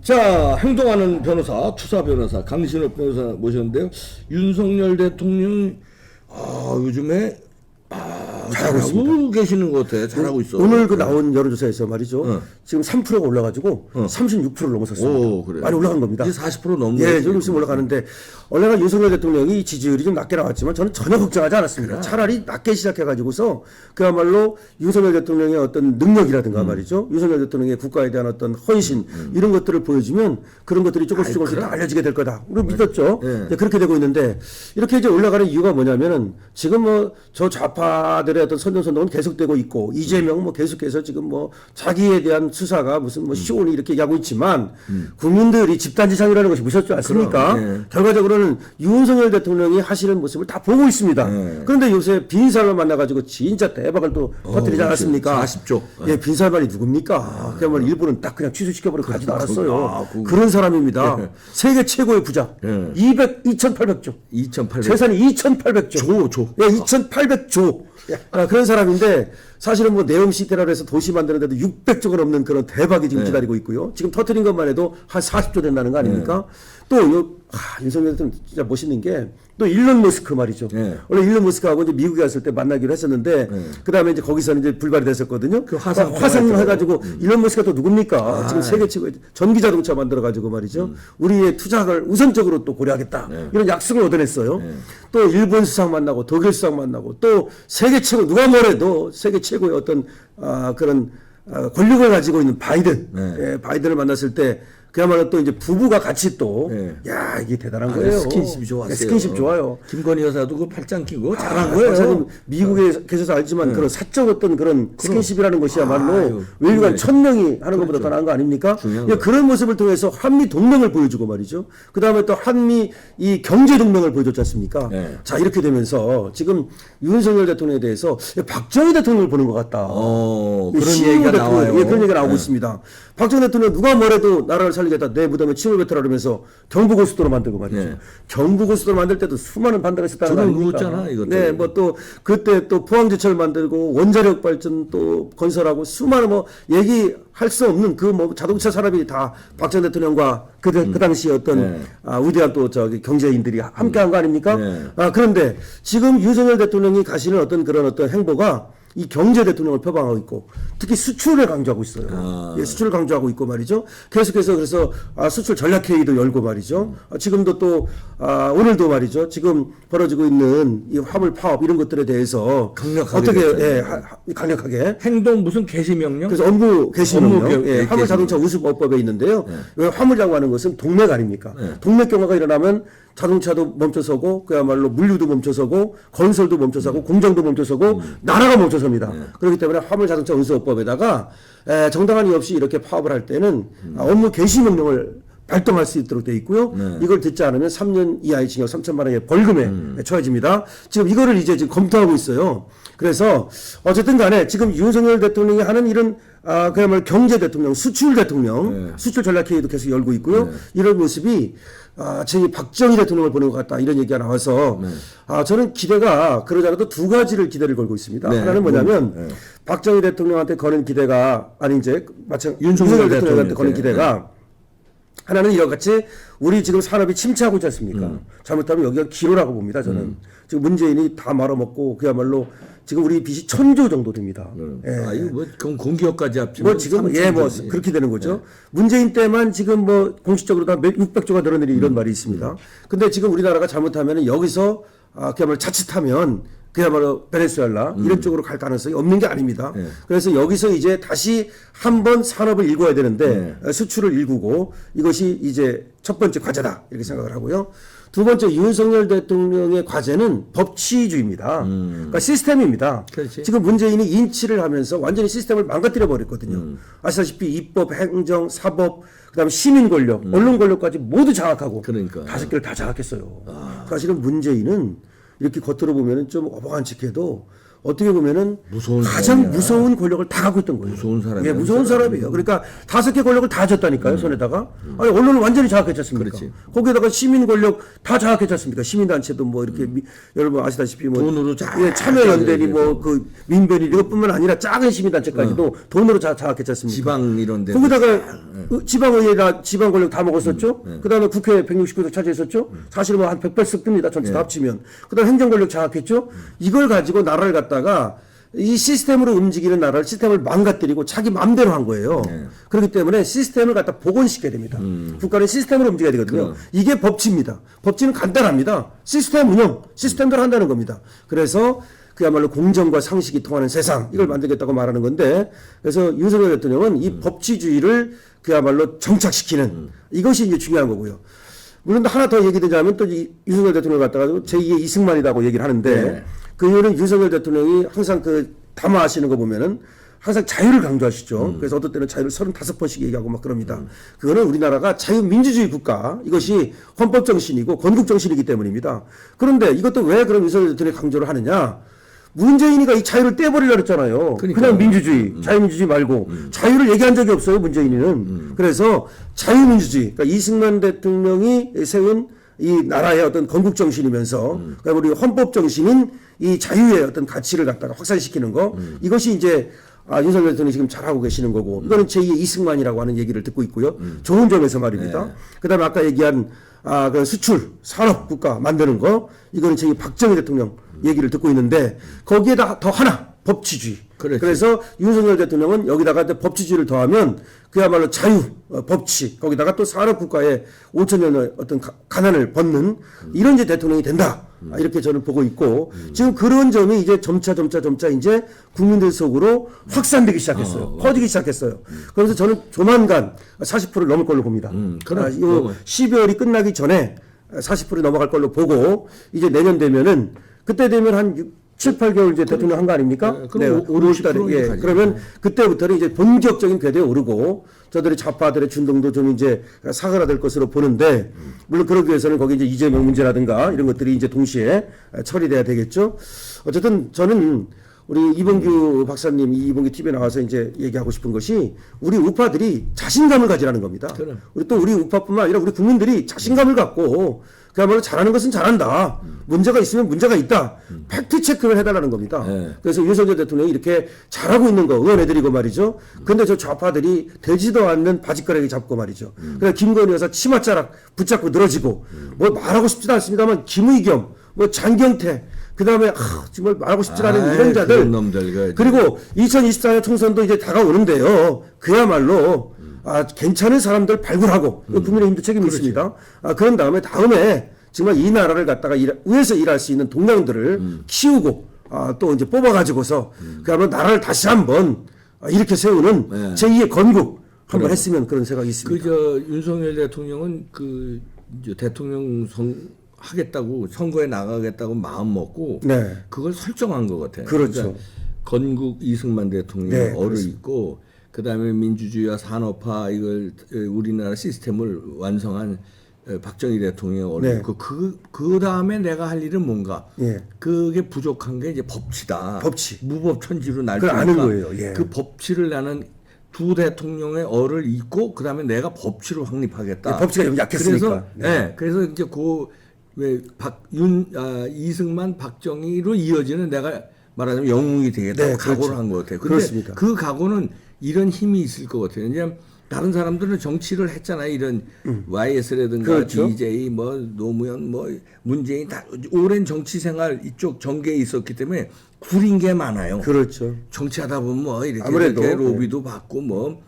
자, 행동하는 변호사, 투사 변호사 강신업 변호사 모셨는데요. 윤석열 대통령 요즘에 잘하고 계시는 것 같아. 잘하고 있어. 오늘 그 나온 여론조사에서 말이죠. 지금 3%가 올라가지고 36%를 넘어섰습니다. 오, 그래. 많이 올라간 겁니다. 이제 40% 넘는 예, 조금씩 올라가는데 원래가 윤석열 대통령이 지지율이 좀 낮게 나왔지만 저는 전혀 걱정하지 않았습니다. 그래. 차라리 낮게 시작해가지고서 그야말로 윤석열 대통령의 어떤 능력이라든가 말이죠. 윤석열 대통령의 국가에 대한 어떤 헌신 이런 것들을 보여주면 그런 것들이 조금씩 다 알려지게 될 거다. 우리 믿었죠. 예. 네, 그렇게 되고 있는데 이렇게 이제 올라가는 이유가 뭐냐면은 지금 뭐 저 좌파들의 어떤 선전선동은 계속되고 있고 이재명 뭐 계속해서 지금 뭐 자기에 대한 수사가 무슨 뭐 시온이 이렇게 얘기하고 있지만 국민들이 집단지상이라는 것이 무섭지 않습니까? 그럼, 예. 결과적으로는 윤석열 대통령이 하시는 모습을 다 보고 있습니다. 예. 그런데 요새 빈살만 만나가지고 진짜 대박을 또 터뜨리지 않았습니까? 40조. 예, 빈살만이 누굽니까? 그야말로 일부는 딱 그냥 취소시켜버리고 가지도 않았어요. 그거. 그런 사람입니다. 예. 세계 최고의 부자. 예. 2,800조. 2,800. 재산이 2,800조. 조. 예, 2,800조. 그런 사람인데 사실은 뭐 네옴시티라고 해서 도시 만드는데도 600조가 넘는 그런 대박이 지금 기다리고 있고요. 지금 터트린 것만 해도 한 40조 된다는 거 아닙니까? 윤석열 대통령 진짜 멋있는 게 또 일론 머스크 말이죠. 원래 일론 머스크하고 이제 미국에 갔을 때 만나기로 했었는데 그 다음에 이제 거기서는 이제 불발이 됐었거든요. 그 화상 해가지고 일론 머스크가 또 누굽니까? 지금 세계 최고의 전기 자동차 만들어가지고 말이죠. 우리의 투자를 우선적으로 또 고려하겠다. 이런 약속을 얻어냈어요. 또 일본 수상 만나고 독일 수상 만나고 또 세계 최고 누가 뭐래도 세계 최고의 어떤 그런 권력을 가지고 있는 바이든, 예, 바이든을 만났을 때 그야말로 또 이제 부부가 같이 또, 야, 이게 대단한 거예요. 스킨십이 좋았어요. 스킨십 좋아요. 김건희 여사도 그 팔짱 끼고 잘한 거예요. 박사님 미국에 계셔서 알지만 그런 사적 어떤 그런 스킨십이라는 것이야말로 외교관 1,000명이 하는 것보다 더 나은 거 아닙니까? 예, 그런 모습을 통해서 한미 동맹을 보여주고 말이죠. 그 다음에 또 한미 이 경제 동맹을 보여줬지 않습니까? 자, 이렇게 되면서 지금 윤석열 대통령에 대해서 박정희 대통령을 보는 것 같다. 그런 얘기가 나와요. 예, 그런 얘기가 나오고 있습니다. 박정희 대통령 누가 뭐래도 나라를 살리겠다. 내 무덤에 침을 뱉으라 그러면서 경부고속도로 만들고 말이죠. 경부고속도로 만들 때도 수많은 반대가 있었다는 거 아닙니까? 누웠잖아, 이것도. 네, 뭐 또 그때 또 포항제철 만들고 원자력 발전 또 건설하고 수많은 뭐 얘기할 수 없는 그 뭐 자동차 산업이 다 박정희 대통령과 그 당시 어떤 위대한 또 저기 경제인들이 함께한 거 아닙니까? 그런데 지금 윤석열 대통령이 가시는 어떤 그런 어떤 행보가 이 경제 대통령을 표방하고 있고 특히 수출을 강조하고 있어요. 예, 수출을 강조하고 있고 말이죠. 계속해서 그래서 수출 전략회의도 열고 말이죠. 지금도 또 오늘도 말이죠. 지금 벌어지고 있는 이 화물 파업 이런 것들에 대해서 강력하게 어떻게 강력하게 행동 무슨 개시명령? 그래서 업무 개시명령, 업무 화물 자동차 우수법에 있는데요. 화물이라고 하는 것은 동맥 아닙니까? 동맥 경화가 일어나면 자동차도 멈춰서고 그야말로 물류도 멈춰서고 건설도 멈춰서고 공장도 멈춰서고 나라가 멈춰섭니다. 그렇기 때문에 화물 자동차 운수업법에다가 정당한 이유 없이 이렇게 파업을 할 때는 업무 개시 명령을 발동할 수 있도록 되어 있고요. 이걸 듣지 않으면 3년 이하의 징역 3천만 원의 벌금에 처해집니다. 지금 이거를 이제 지금 검토하고 있어요. 그래서 어쨌든 간에 지금 윤석열 대통령이 하는 이런 그야말로 경제 대통령, 수출 대통령, 수출 전략회의도 계속 열고 있고요. 이런 모습이 제 박정희 대통령을 보는 것 같다 이런 얘기가 나와서 저는 기대가 그러자라도 두 가지를 기대를 걸고 있습니다. 하나는 뭐냐면 박정희 대통령한테 거는 기대가 아니 이제 마찬 윤석열 대통령한테 거는 기대가 하나는 이와 같이 우리 지금 산업이 침체하고 있지 않습니까? 잘못하면 여기가 기로라고 봅니다. 저는 지금 문재인이 다 말아먹고 그야말로 지금 우리 빚이 1,000조 정도 됩니다. 이거 뭐 그럼 공기업까지 합치면 뭐 지금 뭐 그렇게 되는 거죠. 문재인 때만 지금 뭐 공식적으로 다 600조가 늘어내리 이런 말이 있습니다. 근데 지금 우리나라가 잘못하면 여기서 그야말로 자칫하면 그야말로 베네수엘라 이런 쪽으로 갈 가능성이 없는 게 아닙니다. 그래서 여기서 이제 다시 한번 산업을 일궈야 되는데 수출을 일구고 이것이 이제 첫 번째 과제다 이렇게 생각을 하고요. 두 번째 윤석열 대통령의 과제는 법치주의입니다. 그러니까 시스템입니다. 그렇지. 지금 문재인이 인치를 하면서 완전히 시스템을 망가뜨려 버렸거든요. 아시다시피 입법, 행정, 사법, 그다음에 시민 권력, 언론 권력까지 모두 장악하고 그러니까. 5개를 다 장악했어요. 사실은 문재인은 이렇게 겉으로 보면은 좀 어벙한 척해도 어떻게 보면은 무서운 가장 사람이야. 무서운 권력을 다 갖고 있던 거예요. 무서운 사람이야, 예, 무서운 그 사람. 사람이에요. 그러니까 5개 권력을 다 줬다니까요, 손에다가. 아니, 언론을 완전히 장악했지 않습니까? 그렇지. 거기에다가 시민 권력 다 장악했지 않습니까? 시민단체도 뭐 이렇게 여러분 아시다시피 뭐 돈으로 쫙 예, 참여연대니 쫙 뭐 그 민변이 이것뿐만 아니라 작은 시민단체까지도 돈으로 장악했지 않습니까? 지방 이런 데 거기다가 지방의회나 지방 권력 다 먹었었죠. 그다음에 국회 169석 차지했었죠. 사실은 뭐 한 100발씩 듭니다. 전체 다 합치면. 그다음에 행정 권력 장악했죠. 이걸 가지고 나라를 갖다가 이 시스템으로 움직이는 나라를 시스템을 망가뜨리고 자기 마음대로 한 거예요. 그렇기 때문에 시스템을 갖다 복원시켜야 됩니다. 국가는 시스템으로 움직여야 되거든요. 이게 법치입니다. 법치는 간단합니다. 시스템 운영, 시스템대로 한다는 겁니다. 그래서 그야말로 공정과 상식이 통하는 세상 이걸 만들겠다고 말하는 건데 그래서 윤석열 대통령은 이 법치주의를 그야말로 정착시키는 이것이 이제 중요한 거고요. 물론 하나 더 얘기드리자면 또 윤석열 대통령을 갖다가 제2의 이승만이라고 얘기를 하는데 네. 그 이유는 윤석열 대통령이 항상 그 담화하시는 거 보면은 항상 자유를 강조하시죠. 그래서 어떤 때는 자유를 35번씩 얘기하고 막 그럽니다. 그거는 우리나라가 자유민주주의 국가 이것이 헌법 정신이고 건국 정신이기 때문입니다. 그런데 이것도 왜 그런 윤석열 대통령이 강조를 하느냐? 문재인이가 이 자유를 떼버리려고 했잖아요. 그러니까요. 그냥 민주주의, 자유민주주의 말고 자유를 얘기한 적이 없어요, 문재인이는. 그래서 자유민주주의, 그러니까 이승만 대통령이 세운 이 나라의 어떤 건국 정신이면서 그러니까 우리 헌법 정신인 이 자유의 어떤 가치를 갖다가 확산시키는 거 이것이 이제 윤석열 대통령이 지금 잘하고 계시는 거고 이거는 제2의 이승만이라고 하는 얘기를 듣고 있고요. 좋은 점에서 말입니다. 네. 그다음에 아까 얘기한 그 수출 산업 국가 만드는 거 이거는 제2 박정희 대통령 얘기를 듣고 있는데 거기에다 더 하나 법치주의. 그렇지. 그래서 윤석열 대통령은 여기다가 법치주의를 더하면 그야말로 자유, 법치, 거기다가 또 산업국가의 5천년의 어떤 가난을 벗는 이런 이제 대통령이 된다. 이렇게 저는 보고 있고 지금 그런 점이 이제 점차 이제 국민들 속으로 확산되기 시작했어요. 퍼지기 시작했어요. 그래서 저는 조만간 40%를 넘을 걸로 봅니다. 요 12월이 끝나기 전에 40% 넘어갈 걸로 보고 이제 내년 되면은 그때 되면 한 7, 8개월 이제 대통령 한 거 아닙니까? 네, 5, 5월달에. 예. 그러면 그때부터는 이제 본격적인 궤도에 오르고 저들의 좌파들의 준동도 좀 이제 사그라들 것으로 보는데 물론 그러기 위해서는 거기 이제 이재명 문제라든가 이런 것들이 이제 동시에 처리돼야 되겠죠. 어쨌든 저는 우리 이봉규 박사님, 이봉규 TV에 나와서 이제 얘기하고 싶은 것이 우리 우파들이 자신감을 가지라는 겁니다. 우리 우파뿐만 아니라 우리 국민들이 자신감을 갖고 그야말로 잘하는 것은 잘한다. 문제가 있으면 문제가 있다. 팩트 체크를 해달라는 겁니다. 네. 그래서 윤석열 대통령이 이렇게 잘하고 있는 거 응원해드리고 말이죠. 근데 저 좌파들이 되지도 않는 바짓가락이 잡고 말이죠. 그래서 김건희 여사 치맛자락 붙잡고 늘어지고 뭐 말하고 싶지도 않습니다만 김의겸, 뭐 장경태 그 다음에 정말 말하고 싶지 않은 이런 자들 그런 놈들 그리고 2024년 총선도 이제 다가오는데요. 그야말로 괜찮은 사람들 발굴하고 국민의힘도 책임이 있습니다. 그런 다음에 정말 이 나라를 갖다가 위해서 일할 수 있는 동량들을 키우고 또 이제 뽑아가지고서 그야말로 나라를 다시 한번 이렇게 세우는 네. 제2의 건국 한번 했으면 그런 생각이 있습니다. 윤석열 대통령은 이제 대통령 하겠다고 선거에 나가겠다고 마음 먹고 네. 그걸 설정한 것 같아요. 그렇죠. 그러니까 건국 이승만 대통령 네, 어를 그렇습니다. 있고 그다음에 민주주의와 산업화 이걸 우리나라 시스템을 완성한 박정희 대통령 어를 네. 있고 그 다음에 내가 할 일은 뭔가 예. 그게 부족한 게 이제 법치다. 법치. 무법천지로 날 그걸 테니까 아는 거예요. 예. 그 법치를 나는 두 대통령의 어를 잇고 그다음에 내가 법치를 확립하겠다. 예, 법치가 좀 약했으니까. 그래서 이제 이승만 박정희로 이어지는 내가 말하자면 영웅이 되겠다고 네, 각오를 그렇죠. 한 것 같아요. 근데 그렇습니다. 그 각오는 이런 힘이 있을 것 같아요. 왜냐하면 다른 사람들은 정치를 했잖아요. 이런 YS라든가 그렇죠. DJ, 뭐 노무현, 뭐 문재인 다 오랜 정치 생활 이쪽 전개에 있었기 때문에 구린 게 많아요. 그렇죠. 정치하다 보면 뭐 이렇게, 아무래도, 이렇게 로비도 받고 뭐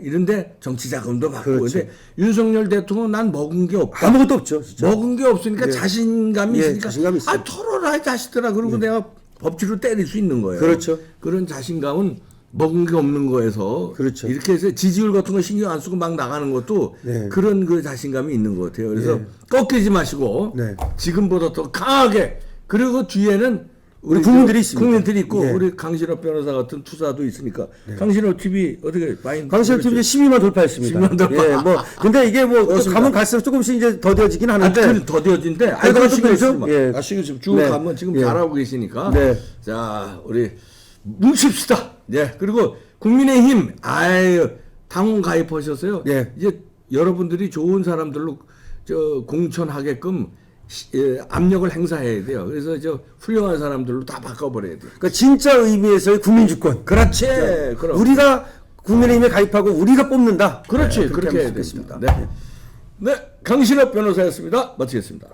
이런데 정치 자금도 받고 그렇죠. 근데 윤석열 대통령은 난 먹은 게 없다. 아무것도 없죠. 진짜. 먹은 게 없으니까 자신감이 예, 있으니까 자신감이 있어요. 털어라 이 자식들아. 그리고 내가 법치로 때릴 수 있는 거예요. 그렇죠. 그런 자신감은 먹은 게 없는 거에서 그렇죠. 이렇게 해서 지지율 같은 거 신경 안 쓰고 막 나가는 것도 네. 그런 그 자신감이 있는 것 같아요. 그래서 꺾이지 마시고 네. 지금보다 더 강하게 그리고 뒤에는 우리 국민들이 있습니다. 국민들이 있고 예. 우리 강신업 변호사 같은 투사도 있으니까 강신업 TV 어떻게 많이 강신업 TV 이제 10위만 돌파했습니다. 10위만 돌파. 예, 뭐 근데 이게 뭐 그렇습니다. 가면 갈수록 조금씩 이제 더뎌지긴 하는데 더뎌진데 그래도 알고 신경 좀, 쓰면 예. 신경 쓰면 쭉 네. 가면 지금 예. 잘하고 계시니까 네. 자 우리 뭉칩시다. 예 그리고 국민의힘 아유 당원 가입하셨어요. 예. 이제 여러분들이 좋은 사람들로 저 공천하게끔 압력을 행사해야 돼요. 그래서 저 훌륭한 사람들로 다 바꿔버려야 돼요. 그러니까 진짜 의미에서의 국민주권. 그렇지. 그럼. 우리가 국민의힘에 가입하고 우리가 뽑는다. 그렇지. 네, 그렇게 하면 해야 좋겠습니다. 됩니다. 네. 네. 강신업 변호사였습니다. 마치겠습니다.